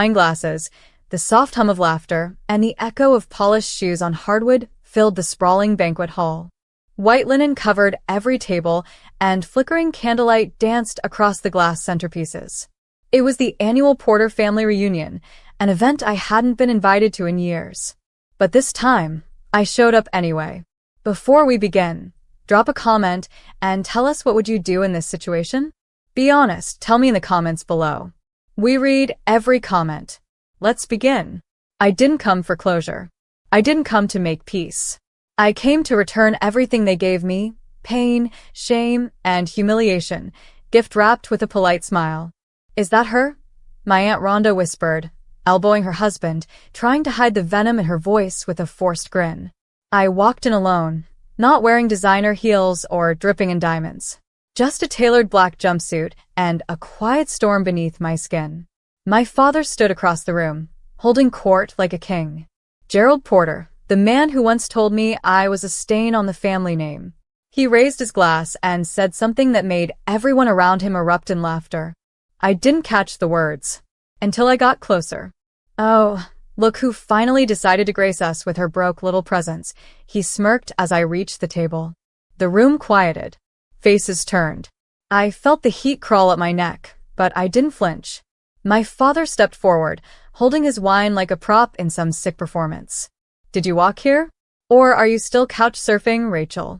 Wine glasses, the soft hum of laughter, and the echo of polished shoes on hardwood filled the sprawling banquet hall. White linen covered every table, and flickering candlelight danced across the glass centerpieces. It was the annual Porter family reunion, an event I hadn't been invited to in years. But this time, I showed up anyway. Before we begin, drop a comment and tell us what would you do in this situation? Be honest, tell me in the comments below. We read every comment. Let's begin. I didn't come for closure. I didn't come to make peace. I came to return everything they gave me, pain, shame, and humiliation, gift-wrapped with a polite smile. Is that her? My Aunt Rhonda whispered, elbowing her husband, trying to hide the venom in her voice with a forced grin. I walked in alone, not wearing designer heels or dripping in diamonds. Just a tailored black jumpsuit and a quiet storm beneath my skin. My father stood across the room, holding court like a king. Gerald Porter, the man who once told me I was a stain on the family name. He raised his glass and said something that made everyone around him erupt in laughter. I didn't catch the words until I got closer. Oh, look who finally decided to grace us with her broke little presence, he smirked as I reached the table. The room quieted. Faces turned. I felt the heat crawl up my neck, but I didn't flinch. My father stepped forward, holding his wine like a prop in some sick performance. Did you walk here? Or are you still couch surfing, Rachel?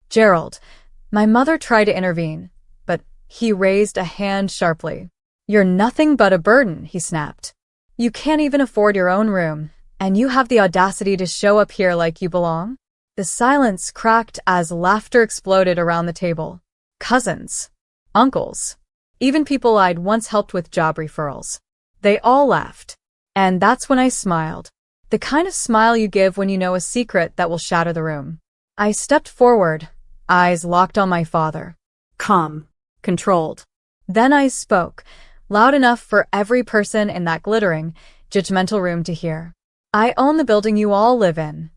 Gerald. My mother tried to intervene, but he raised a hand sharply. You're nothing but a burden, he snapped. You can't even afford your own room, and you have the audacity to show up here like you belong? The silence cracked as laughter exploded around the table. Cousins, uncles, even people I'd once helped with job referrals. They all laughed. And that's when I smiled. The kind of smile you give when you know a secret that will shatter the room. I stepped forward, eyes locked on my father. Calm, controlled. Then I spoke, loud enough for every person in that glittering, judgmental room to hear. I own the building you all live in.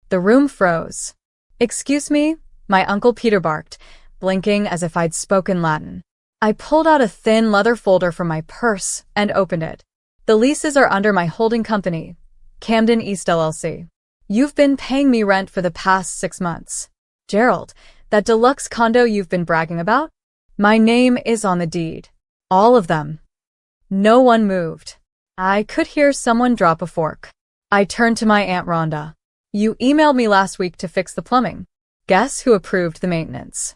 The room froze. Excuse me, my Uncle Peter barked, blinking as if I'd spoken Latin. I pulled out a thin leather folder from my purse and opened it. The leases are under my holding company, Camden East LLC. You've been paying me rent for the past 6 months. Gerald, that deluxe condo you've been bragging about? My name is on the deed. All of them. No one moved. I could hear someone drop a fork. I turned to my Aunt Rhonda. You emailed me last week to fix the plumbing. Guess who approved the maintenance?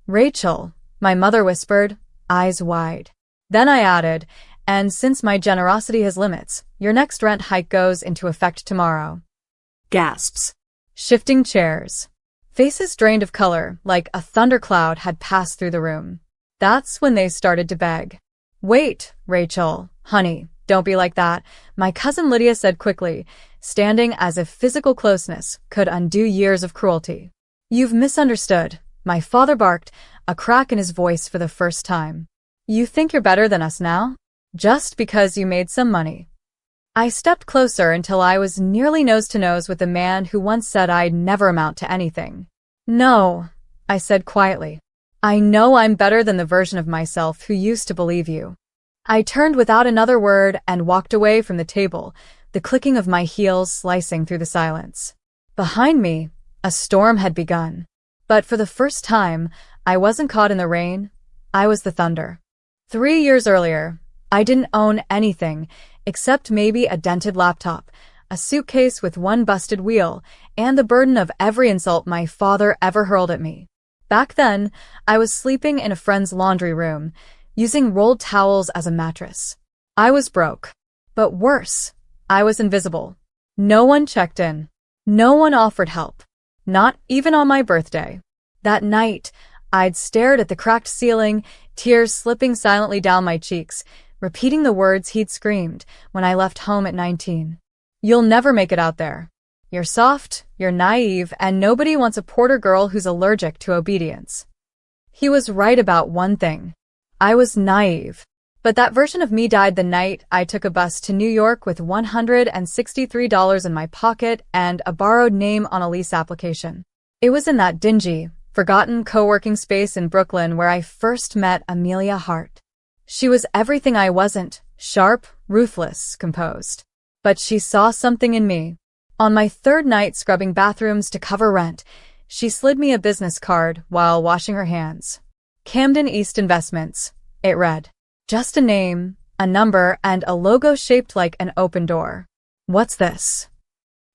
Rachel, my mother whispered, eyes wide. Then I added, and since my generosity has limits, your next rent hike goes into effect tomorrow. Gasps. Shifting chairs. Faces drained of color, like a thundercloud had passed through the room. That's when they started to beg. Wait, Rachel, honey, don't be like that, my cousin Lydia said quickly, standing as if physical closeness could undo years of cruelty. You've misunderstood, my father barked, a crack in his voice for the first time. You think you're better than us now? Just because you made some money. I stepped closer until I was nearly nose to nose with the man who once said I'd never amount to anything. No, I said quietly. I know I'm better than the version of myself who used to believe you. I turned without another word and walked away from the table, the clicking of my heels slicing through the silence. Behind me, a storm had begun. But for the first time, I wasn't caught in the rain. I was the thunder. 3 years earlier, I didn't own anything except maybe a dented laptop, a suitcase with one busted wheel, and the burden of every insult my father ever hurled at me. Back then, I was sleeping in a friend's laundry room, using rolled towels as a mattress. I was broke. But worse, I was invisible. No one checked in. No one offered help. Not even on my birthday. That night, I'd stared at the cracked ceiling, tears slipping silently down my cheeks, repeating the words he'd screamed when I left home at 19. You'll never make it out there. You're soft, you're naive, and nobody wants a Porter girl who's allergic to obedience. He was right about one thing. I was naive. But that version of me died the night I took a bus to New York with $163 in my pocket and a borrowed name on a lease application. It was in that dingy, forgotten co-working space in Brooklyn where I first met Amelia Hart. She was everything I wasn't, Sharp, ruthless, composed. But she saw something in me. On my third night scrubbing bathrooms to cover rent, she slid me a business card while washing her hands. Camden East Investments, it read. Just a name, a number, and a logo shaped like an open door. What's this?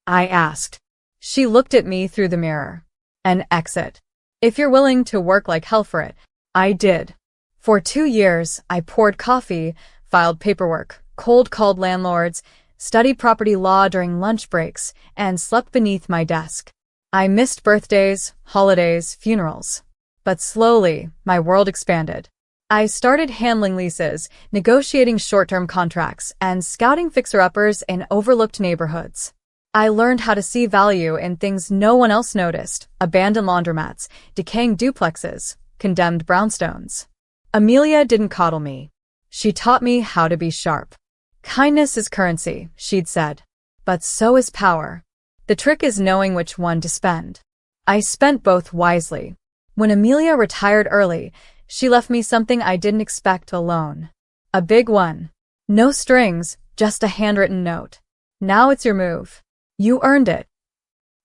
I asked. She looked at me through the mirror. An exit. If you're willing to work like hell for it. I did. For 2 years, I poured coffee, filed paperwork, cold called landlords, studied property law during lunch breaks, and slept beneath my desk. I missed birthdays, holidays, funerals. But slowly, my world expanded. I started handling leases, negotiating short-term contracts, and scouting fixer-uppers in overlooked neighborhoods. I learned how to see value in things no one else noticed: abandoned laundromats, decaying duplexes, condemned brownstones. Amelia didn't coddle me. She taught me how to be sharp. Kindness is currency, she'd said. But so is power. The trick is knowing which one to spend. I spent both wisely. When Amelia retired early, she left me something I didn't expect: a loan. A big one. No strings, just a handwritten note. Now it's your move. You earned it.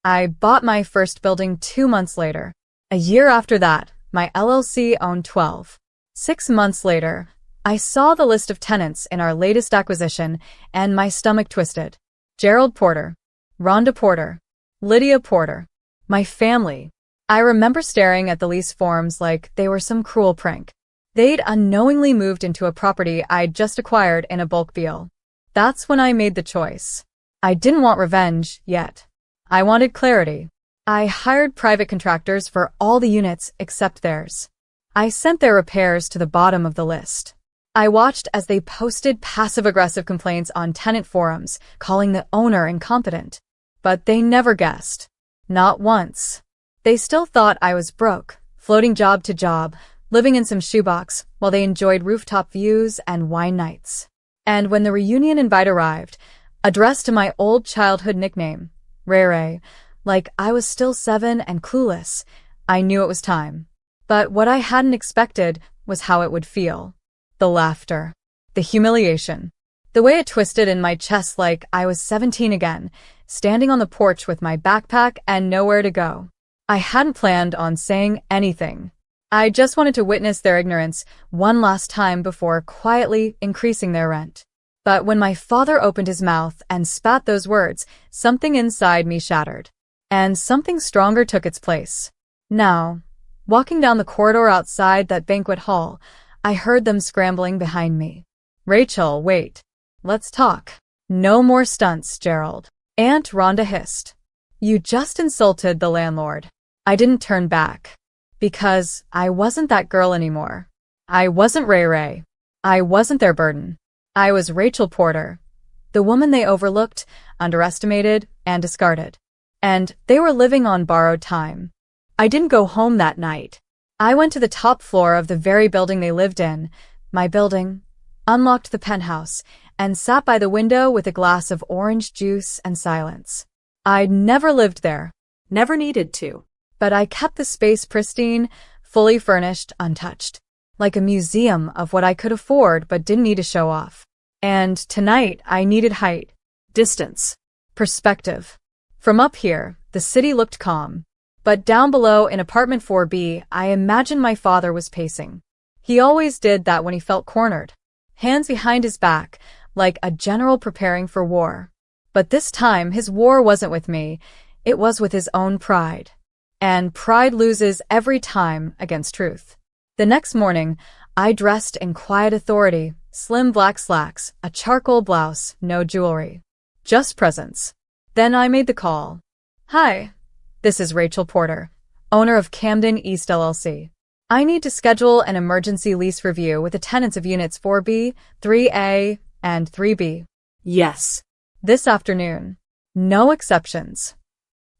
I bought my first building 2 months later. A year after that, my LLC owned 12. 6 months later, I saw the list of tenants in our latest acquisition, and my stomach twisted. Gerald Porter, Rhonda Porter, Lydia Porter. My family. I remember staring at the lease forms like they were some cruel prank. They'd unknowingly moved into a property I'd just acquired in a bulk deal. That's when I made the choice. I didn't want revenge yet. I wanted clarity. I hired private contractors for all the units except theirs. I sent their repairs to the bottom of the list. I watched as they posted passive-aggressive complaints on tenant forums, calling the owner incompetent. But they never guessed. Not once. They still thought I was broke, floating job to job, living in some shoebox, while they enjoyed rooftop views and wine nights. And when the reunion invite arrived, addressed to my old childhood nickname, Ray Ray, like I was still 7 and clueless, I knew it was time. But what I hadn't expected was how it would feel. The laughter. The humiliation. The way it twisted in my chest like I was 17 again, standing on the porch with my backpack and nowhere to go. I hadn't planned on saying anything. I just wanted to witness their ignorance one last time before quietly increasing their rent. But when my father opened his mouth and spat those words, something inside me shattered. And something stronger took its place. Now, walking down the corridor outside that banquet hall, I heard them scrambling behind me. Rachel, wait. Let's talk. No more stunts, Gerald. Aunt Rhonda hissed. You just insulted the landlord. I didn't turn back. Because I wasn't that girl anymore. I wasn't Ray Ray. I wasn't their burden. I was Rachel Porter, the woman they overlooked, underestimated, and discarded. And they were living on borrowed time. I didn't go home that night. I went to the top floor of the very building they lived in, my building, unlocked the penthouse, and sat by the window with a glass of orange juice and silence. I'd never lived there. Never needed to. But I kept the space pristine, fully furnished, untouched. Like a museum of what I could afford but didn't need to show off. And tonight I needed height, distance, perspective. From up here, the city looked calm. But down below in apartment 4B, I imagined my father was pacing. He always did that when he felt cornered. Hands behind his back, like a general preparing for war. But this time his war wasn't with me, it was with his own pride. And pride loses every time against truth. The next morning, I dressed in quiet authority, slim black slacks, a charcoal blouse, no jewelry. Just presence. Then I made the call. Hi, this is Rachel Porter, owner of Camden East LLC. I need to schedule an emergency lease review with the tenants of units 4B, 3A, and 3B. Yes. This afternoon. No exceptions.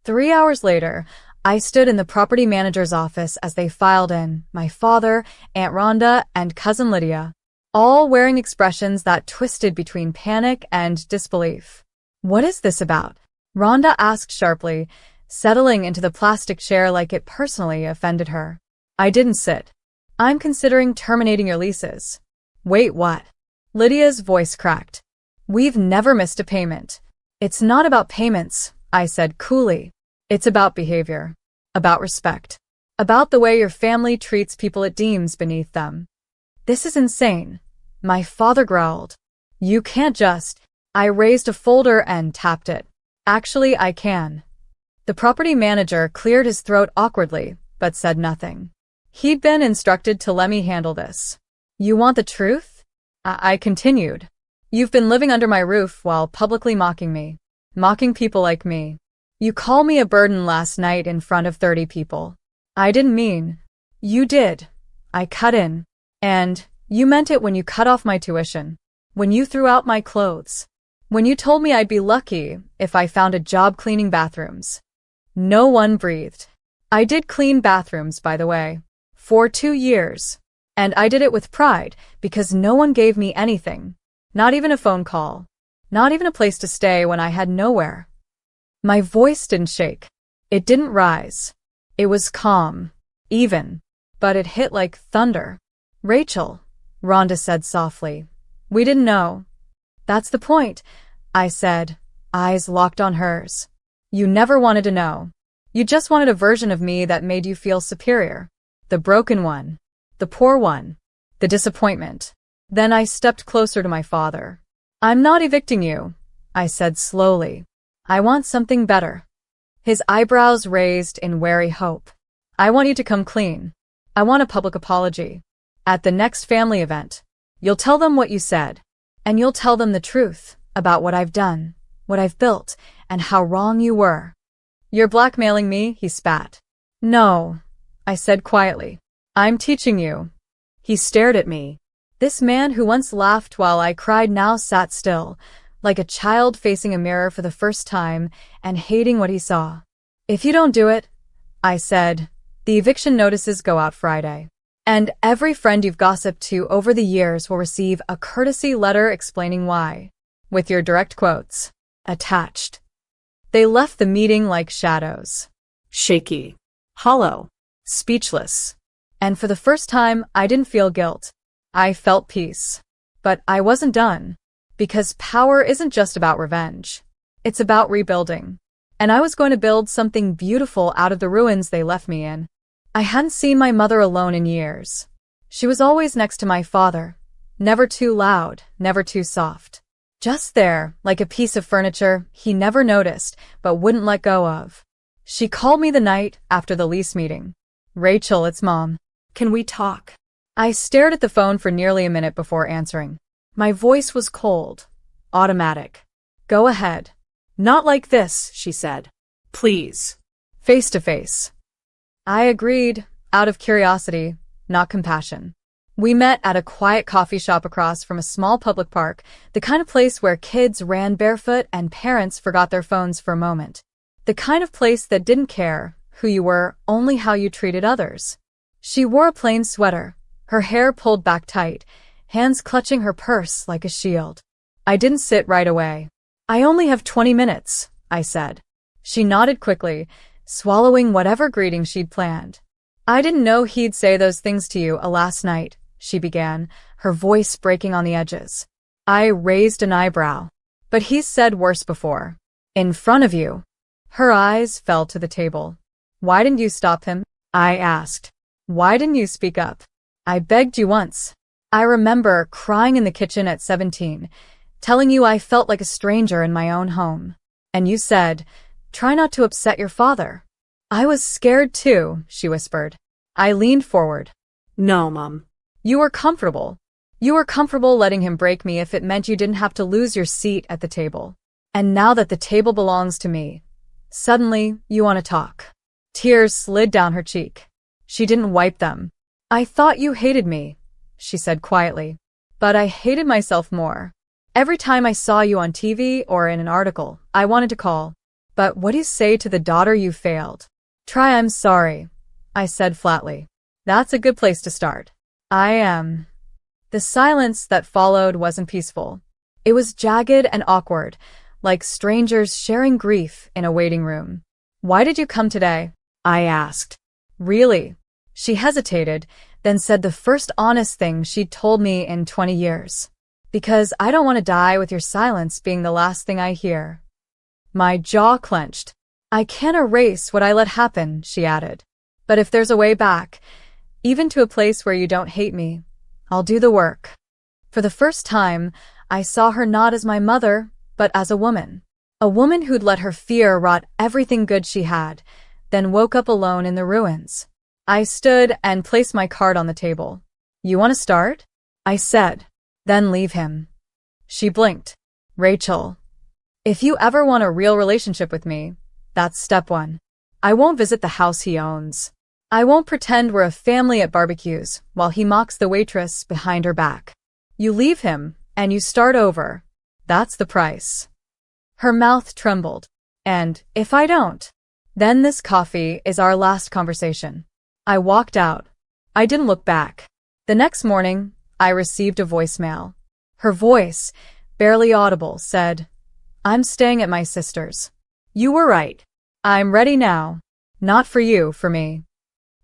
3 hours later, I stood in the property manager's office as they filed in, my father, Aunt Rhonda, and cousin Lydia, all wearing expressions that twisted between panic and disbelief. What is this about? Rhonda asked sharply, settling into the plastic chair like it personally offended her. I didn't sit. I'm considering terminating your leases. Wait, what? Lydia's voice cracked. We've never missed a payment. It's not about payments, I said coolly. It's about behavior. About respect. About the way your family treats people it deems beneath them. This is insane. My father growled. You can't just. I raised a folder and tapped it. Actually, I can. The property manager cleared his throat awkwardly, but said nothing. He'd been instructed to let me handle this. You want the truth? I continued. You've been living under my roof while publicly mocking me. Mocking people like me. You called me a burden last night in front of 30 people. I didn't mean. You did. I cut in. And you meant it when you cut off my tuition. When you threw out my clothes. When you told me I'd be lucky if I found a job cleaning bathrooms. No one breathed. I did clean bathrooms, by the way. For 2 years. And I did it with pride because no one gave me anything. Not even a phone call. Not even a place to stay when I had nowhere. My voice didn't shake. It didn't rise. It was calm. Even. But it hit like thunder. Rachel, Rhonda said softly. We didn't know. That's the point, I said, eyes locked on hers. You never wanted to know. You just wanted a version of me that made you feel superior. The broken one. The poor one. The disappointment. Then I stepped closer to my father. I'm not evicting you, I said slowly. I want something better. His eyebrows raised in wary hope. I want you to come clean. I want a public apology. At the next family event, you'll tell them what you said. And you'll tell them the truth about what I've done, what I've built, and how wrong you were. You're blackmailing me, he spat. No, I said quietly. I'm teaching you. He stared at me. This man who once laughed while I cried now sat still, like a child facing a mirror for the first time and hating what he saw. If you don't do it, I said, the eviction notices go out Friday. And every friend you've gossiped to over the years will receive a courtesy letter explaining why, with your direct quotes attached. They left the meeting like shadows. Shaky. Hollow. Speechless. And for the first time, I didn't feel guilt. I felt peace. But I wasn't done. Because power isn't just about revenge. It's about rebuilding. And I was going to build something beautiful out of the ruins they left me in. I hadn't seen my mother alone in years. She was always next to my father. Never too loud, never too soft. Just there, like a piece of furniture he never noticed, but wouldn't let go of. She called me the night after the lease meeting. Rachel, it's Mom. Can we talk? I stared at the phone for nearly a minute before answering. My voice was cold. Automatic. Go ahead. Not like this, she said. Please. Face to face. I agreed, out of curiosity, not compassion. We met at a quiet coffee shop across from a small public park, the kind of place where kids ran barefoot and parents forgot their phones for a moment. The kind of place that didn't care who you were, only how you treated others. She wore a plain sweater, her hair pulled back tight, hands clutching her purse like a shield. I didn't sit right away. I only have 20 minutes, I said. She nodded quickly, swallowing whatever greeting she'd planned. I didn't know he'd say those things to you last night, she began, her voice breaking on the edges. I raised an eyebrow. But he's said worse before. In front of you. Her eyes fell to the table. Why didn't you stop him? I asked. Why didn't you speak up? I begged you once. I remember crying in the kitchen at 17, telling you I felt like a stranger in my own home. And you said, try not to upset your father. I was scared too, she whispered. I leaned forward. No, Mom. You were comfortable. You were comfortable letting him break me if it meant you didn't have to lose your seat at the table. And now that the table belongs to me, suddenly you want to talk. Tears slid down her cheek. She didn't wipe them. I thought you hated me, she said quietly. But I hated myself more. Every time I saw you on TV or in an article, I wanted to call. But what do you say to the daughter you failed? Try I'm sorry, I said flatly. That's a good place to start. I am. The silence that followed wasn't peaceful. It was jagged and awkward, like strangers sharing grief in a waiting room. Why did you come today? I asked. Really? She hesitated, then said the first honest thing she'd told me in 20 years. Because I don't want to die with your silence being the last thing I hear. My jaw clenched. I can't erase what I let happen, she added. But if there's a way back, even to a place where you don't hate me, I'll do the work. For the first time, I saw her not as my mother, but as a woman. A woman who'd let her fear rot everything good she had, then woke up alone in the ruins. I stood and placed my card on the table. You want to start? I said. Then leave him. She blinked. Rachel, if you ever want a real relationship with me, that's step one. I won't visit the house he owns. I won't pretend we're a family at barbecues while he mocks the waitress behind her back. You leave him and you start over. That's the price. Her mouth trembled. And if I don't, then this coffee is our last conversation. I walked out. I didn't look back. The next morning, I received a voicemail. Her voice, barely audible, said, I'm staying at my sister's. You were right. I'm ready now. Not for you, for me.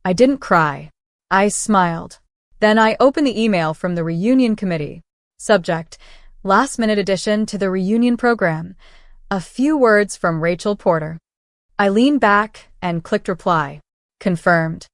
I didn't cry. I smiled. Then I opened the email from the reunion committee. Subject, last-minute addition to the reunion program. A few words from Rachel Porter. I leaned back and clicked reply. Confirmed.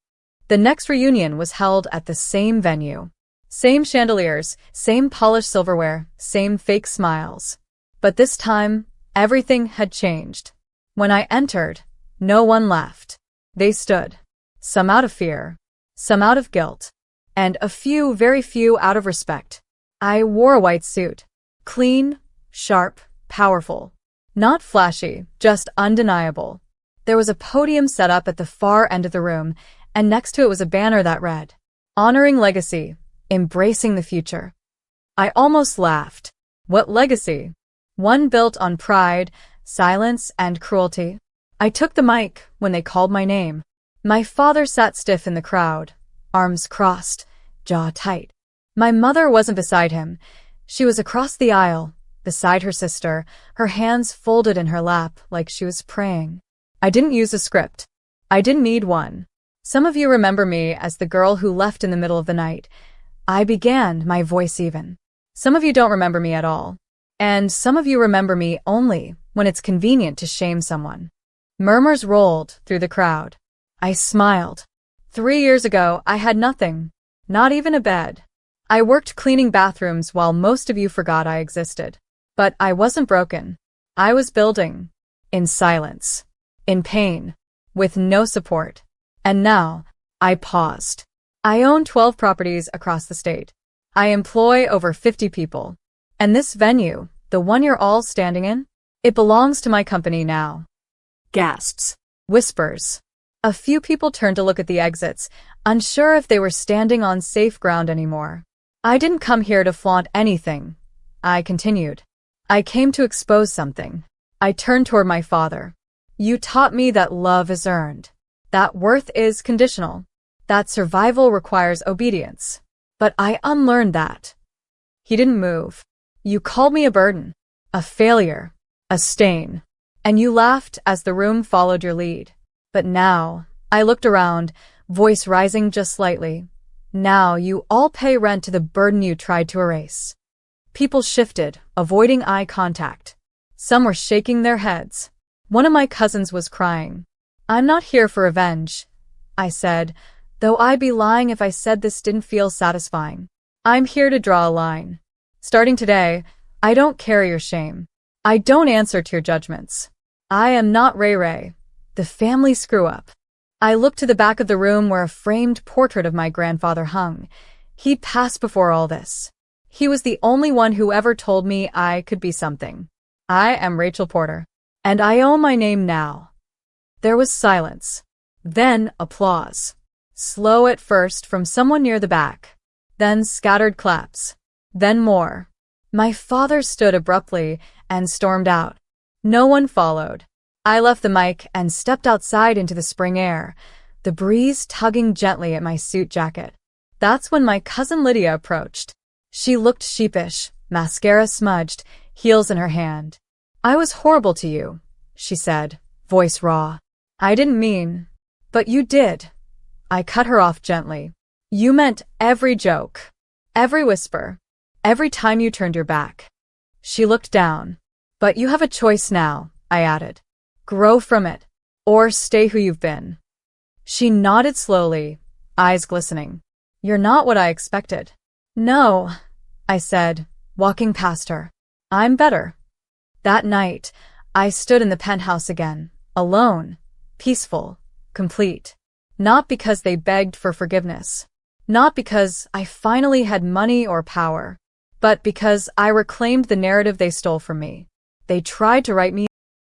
The next reunion was held at the same venue. Same chandeliers, same polished silverware, same fake smiles. But this time, everything had changed. When I entered, no one left. They stood. Some out of fear, some out of guilt, and a few, very few, out of respect. I wore a white suit. Clean, sharp, powerful. Not flashy, just undeniable. There was a podium set up at the far end of the room, and next to it was a banner that read, Honoring Legacy, Embracing the Future. I almost laughed. What legacy? One built on pride, silence, and cruelty. I took the mic when they called my name. My father sat stiff in the crowd, arms crossed, jaw tight. My mother wasn't beside him. She was across the aisle, beside her sister, her hands folded in her lap like she was praying. I didn't use a script. I didn't need one. Some of you remember me as the girl who left in the middle of the night. I began, my voice even. Some of you don't remember me at all. And some of you remember me only when it's convenient to shame someone. Murmurs rolled through the crowd. I smiled. 3 years ago, I had nothing. Not even a bed. I worked cleaning bathrooms while most of you forgot I existed. But I wasn't broken. I was building. In silence. In pain. With no support. And now, I paused. I own 12 properties across the state. I employ over 50 people. And this venue, the one you're all standing in, it belongs to my company now. Gasps. Whispers. A few people turned to look at the exits, unsure if they were standing on safe ground anymore. I didn't come here to flaunt anything. I continued. I came to expose something. I turned toward my father. You taught me that love is earned. That worth is conditional. That survival requires obedience. But I unlearned that. He didn't move. You called me a burden, a failure, a stain. And you laughed as the room followed your lead. But now, I looked around, voice rising just slightly. Now you all pay rent to the burden you tried to erase. People shifted, avoiding eye contact. Some were shaking their heads. One of my cousins was crying. I'm not here for revenge, I said, though I'd be lying if I said this didn't feel satisfying. I'm here to draw a line. Starting today, I don't carry your shame. I don't answer to your judgments. I am not Ray Ray, the family screw-up. I looked to the back of the room where a framed portrait of my grandfather hung. He'd passed before all this. He was the only one who ever told me I could be something. I am Rachel Porter, and I own my name now. There was silence. Then applause. Slow at first from someone near the back. Then scattered claps. Then more. My father stood abruptly and stormed out. No one followed. I left the mic and stepped outside into the spring air, the breeze tugging gently at my suit jacket. That's when my cousin Lydia approached. She looked sheepish, mascara smudged, heels in her hand. I was horrible to you, she said, voice raw. I didn't mean. But you did. I cut her off gently. You meant every joke, every whisper, Every time you turned your back. She looked down. But you have a choice now, I added. Grow from it, or stay who you've been. She nodded slowly, eyes glistening. You're not what I expected. No, I said, walking past her. I'm better. That night, I stood in the penthouse again, alone, peaceful, complete. Not because they begged for forgiveness. Not because I finally had money or power. But because I reclaimed the narrative they stole from me. They tried to write me